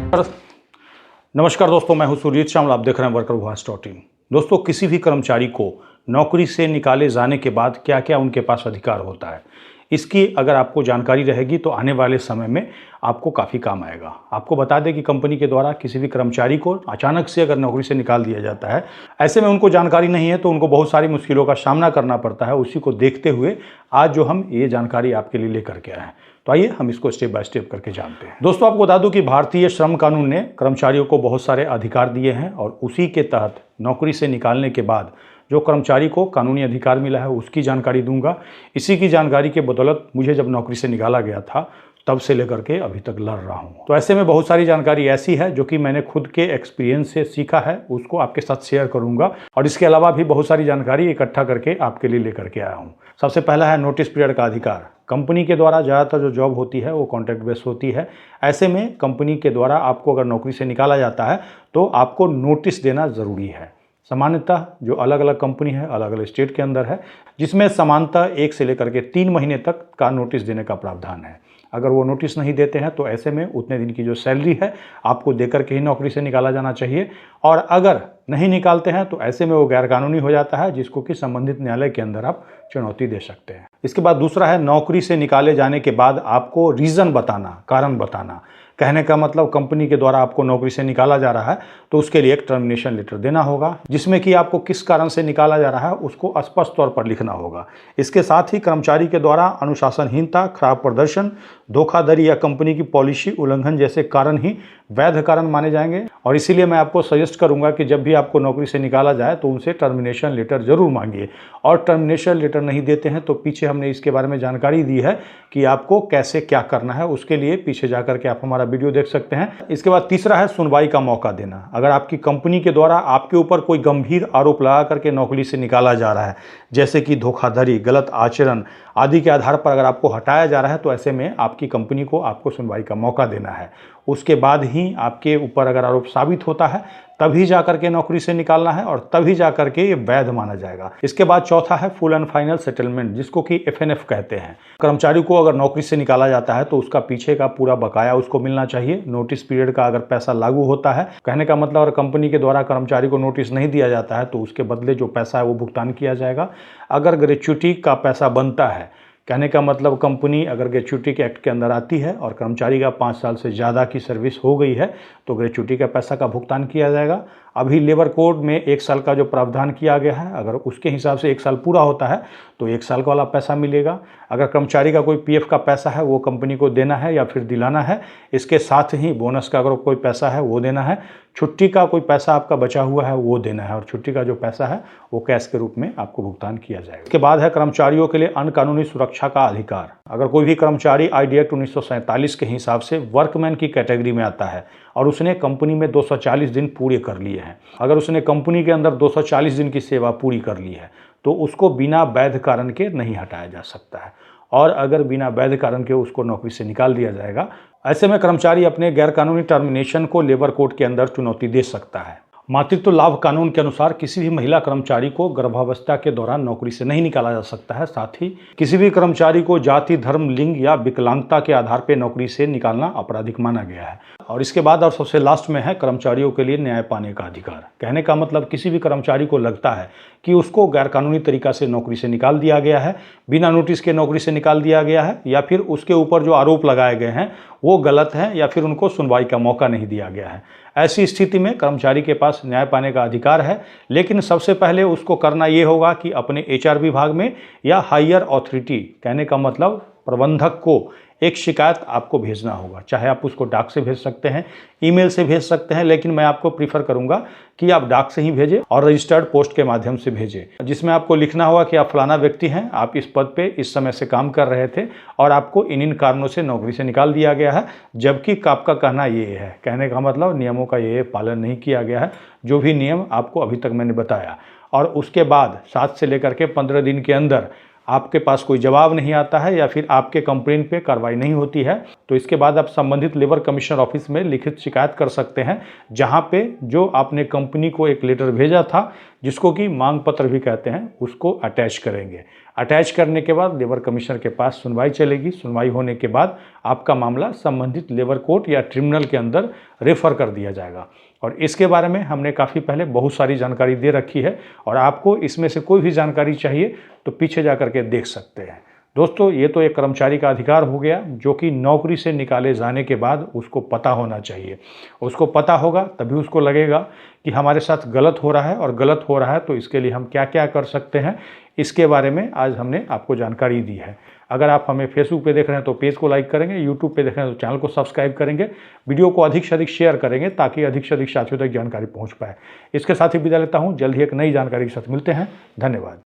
नमस्कार दोस्तों, मैं हूं सुरजीत श्यामल। आप देख रहे हैं workervoice.in। दोस्तों, किसी भी कर्मचारी को नौकरी से निकाले जाने के बाद क्या क्या उनके पास अधिकार होता है, इसकी अगर आपको जानकारी रहेगी तो आने वाले समय में आपको काफ़ी काम आएगा। आपको बता दें कि कंपनी के द्वारा किसी भी कर्मचारी को अचानक से अगर नौकरी से निकाल दिया जाता है, ऐसे में उनको जानकारी नहीं है तो उनको बहुत सारी मुश्किलों का सामना करना पड़ता है। उसी को देखते हुए आज जो हम ये जानकारी आपके लिए लेकर के आए हैं, तो आइए हम इसको स्टेप बाय स्टेप करके जानते हैं। दोस्तों, आपको बता दूं कि भारतीय श्रम कानून ने कर्मचारियों को बहुत सारे अधिकार दिए हैं और उसी के तहत नौकरी से निकालने के बाद जो कर्मचारी को कानूनी अधिकार मिला है उसकी जानकारी दूंगा। इसी की जानकारी के बदौलत मुझे जब नौकरी से निकाला गया था तब से लेकर के अभी तक लड़ रहा हूँ। तो ऐसे में बहुत सारी जानकारी ऐसी है जो कि मैंने खुद के एक्सपीरियंस से सीखा है, उसको आपके साथ शेयर करूंगा। और इसके अलावा भी बहुत सारी जानकारी इकट्ठा करके आपके लिए लेकर के आया हूँ। सबसे पहला है नोटिस पीरियड का अधिकार। कंपनी के द्वारा ज़्यादातर जो जॉब होती है वो कॉन्ट्रैक्ट बेस होती है। ऐसे में कंपनी के द्वारा आपको अगर नौकरी से निकाला जाता है तो आपको नोटिस देना ज़रूरी है। सामान्यतः जो अलग अलग कंपनी है, अलग अलग स्टेट के अंदर है, जिसमें सामान्यतः 1 से लेकर के 3 महीने तक का नोटिस देने का प्रावधान है। अगर वो नोटिस नहीं देते हैं तो ऐसे में उतने दिन की जो सैलरी है आपको देकर के ही नौकरी से निकाला जाना चाहिए। और अगर नहीं निकालते हैं तो ऐसे में वो गैरकानूनी हो जाता है, जिसको कि संबंधित न्यायालय के अंदर आप चुनौती दे सकते हैं। इसके बाद दूसरा है नौकरी से निकाले जाने के बाद आपको रीज़न बताना, कारण बताना। कहने का मतलब कंपनी के द्वारा आपको नौकरी से निकाला जा रहा है तो उसके लिए एक टर्मिनेशन लेटर देना होगा, जिसमें कि आपको किस कारण से निकाला जा रहा है उसको स्पष्ट तौर पर लिखना होगा। इसके साथ ही कर्मचारी के द्वारा अनुशासनहीनता, खराब प्रदर्शन, धोखाधड़ी या कंपनी की पॉलिसी उल्लंघन जैसे कारण ही वैध कारण माने जाएंगे। और इसीलिए मैं आपको सजेस्ट करूंगा कि जब भी आपको नौकरी से निकाला जाए तो उनसे टर्मिनेशन लेटर जरूर मांगिए। और टर्मिनेशन लेटर नहीं देते हैं तो पीछे हमने इसके बारे में जानकारी दी है कि आपको कैसे क्या करना है। उसके लिए पीछे जाकर के आप हमारा वीडियो देख सकते हैं। इसके बाद तीसरा है सुनवाई का मौका देना। अगर आपकी कंपनी के द्वारा आपके ऊपर कोई गंभीर आरोप लगा करके नौकरी से निकाला जा रहा है, जैसे कि धोखाधड़ी, गलत आचरण आदि के आधार पर अगर आपको हटाया जा रहा है, तो ऐसे में आपकी कंपनी को आपको सुनवाई का मौका देना है। उसके बाद ही आपके ऊपर अगर आरोप साबित होता है तभी जाकर के नौकरी से निकालना है और तभी जाकर के ये वैध माना जाएगा। इसके बाद चौथा है फुल एंड फाइनल सेटलमेंट, जिसको कि FNF कहते हैं। कर्मचारी को अगर नौकरी से निकाला जाता है तो उसका पीछे का पूरा बकाया उसको मिलना चाहिए। नोटिस पीरियड का अगर पैसा लागू होता है, कहने का मतलब अगर कंपनी के द्वारा कर्मचारी को नोटिस नहीं दिया जाता है तो उसके बदले जो पैसा है वो भुगतान किया जाएगा। अगर ग्रेच्युटी का पैसा बनता है, कहने का मतलब कंपनी अगर ग्रेच्युटी के एक्ट के अंदर आती है और कर्मचारी का 5 साल से ज़्यादा की सर्विस हो गई है तो ग्रेच्युटी का पैसा का भुगतान किया जाएगा। अभी लेबर कोड में 1 साल का जो प्रावधान किया गया है, अगर उसके हिसाब से 1 साल पूरा होता है तो 1 साल का वाला पैसा मिलेगा। अगर कर्मचारी का कोई PF का पैसा है वो कंपनी को देना है या फिर दिलाना है। इसके साथ ही बोनस का अगर कोई पैसा है वो देना है। छुट्टी का कोई पैसा आपका बचा हुआ है वो देना है और छुट्टी का जो पैसा है वो कैश के रूप में आपको भुगतान किया जाएगा। इसके बाद है कर्मचारियों के लिए अनकानूनी सुरक्षा का अधिकार। अगर कोई भी कर्मचारी ID एक्ट 1947 के हिसाब से वर्कमैन की कैटेगरी में आता है और उसने कंपनी में 240 दिन पूरे कर लिए हैं, अगर उसने कंपनी के अंदर 240 दिन की सेवा पूरी कर ली है तो उसको बिना वैध कारण के नहीं हटाया जा सकता है। और अगर बिना वैध कारण के उसको नौकरी से निकाल दिया जाएगा, ऐसे में कर्मचारी अपने गैरकानूनी टर्मिनेशन को लेबर कोड के अंदर चुनौती दे सकता है। मातृत्व लाभ कानून के अनुसार किसी भी महिला कर्मचारी को गर्भावस्था के दौरान नौकरी से नहीं निकाला जा सकता है। साथ ही किसी भी कर्मचारी को जाति, धर्म, लिंग या विकलांगता के आधार पर नौकरी से निकालना आपराधिक माना गया है। और इसके बाद और सबसे लास्ट में है कर्मचारियों के लिए न्याय पाने का अधिकार। कहने का मतलब किसी भी कर्मचारी को लगता है कि उसको गैरकानूनी तरीका से नौकरी से निकाल दिया गया है, बिना नोटिस के नौकरी से निकाल दिया गया है, या फिर उसके ऊपर जो आरोप लगाए गए हैं वो गलत हैं, या फिर उनको सुनवाई का मौका नहीं दिया गया है। ऐसी स्थिति में कर्मचारी के पास न्याय पाने का अधिकार है, लेकिन सबसे पहले उसको करना ये होगा कि अपने HR विभाग में या हायर अथॉरिटी, कहने का मतलब प्रबंधक को एक शिकायत आपको भेजना होगा। चाहे आप उसको डाक से भेज सकते हैं, ईमेल से भेज सकते हैं, लेकिन मैं आपको प्रीफर करूंगा कि आप डाक से ही भेजें और रजिस्टर्ड पोस्ट के माध्यम से भेजें, जिसमें आपको लिखना होगा कि आप फलाना व्यक्ति हैं, आप इस पद पे इस समय से काम कर रहे थे और आपको इन कारणों से नौकरी से निकाल दिया गया है, जबकि आपका कहना ये है। कहने का मतलब नियमों का ये पालन नहीं किया गया है, जो भी नियम आपको अभी तक मैंने बताया। और उसके बाद 7 से लेकर के 15 दिन के अंदर आपके पास कोई जवाब नहीं आता है या फिर आपके कंप्लेंट पे कार्रवाई नहीं होती है, तो इसके बाद आप संबंधित लेबर कमिश्नर ऑफिस में लिखित शिकायत कर सकते हैं, जहां पे जो आपने कंपनी को एक लेटर भेजा था, जिसको कि मांग पत्र भी कहते हैं, उसको अटैच करेंगे। अटैच करने के बाद लेबर कमिश्नर के पास सुनवाई चलेगी। सुनवाई होने के बाद आपका मामला संबंधित लेबर कोर्ट या ट्रिब्यूनल के अंदर रेफर कर दिया जाएगा। और इसके बारे में हमने काफ़ी पहले बहुत सारी जानकारी दे रखी है और आपको इसमें से कोई भी जानकारी चाहिए तो पीछे जा कर के देख सकते हैं। दोस्तों, ये तो एक कर्मचारी का अधिकार हो गया जो कि नौकरी से निकाले जाने के बाद उसको पता होना चाहिए। उसको पता होगा तभी उसको लगेगा कि हमारे साथ गलत हो रहा है, और गलत हो रहा है तो इसके लिए हम क्या क्या कर सकते हैं, इसके बारे में आज हमने आपको जानकारी दी है। अगर आप हमें फेसबुक पे देख रहे हैं तो पेज को लाइक करेंगे, यूट्यूब पे देख रहे हैं तो चैनल को सब्सक्राइब करेंगे, वीडियो को अधिक से अधिक शेयर करेंगे ताकि अधिक से अधिक साथियों तक जानकारी पहुँच पाए। इसके साथ ही विदा लेता हूँ। जल्द ही एक नई जानकारी के साथ मिलते हैं। धन्यवाद।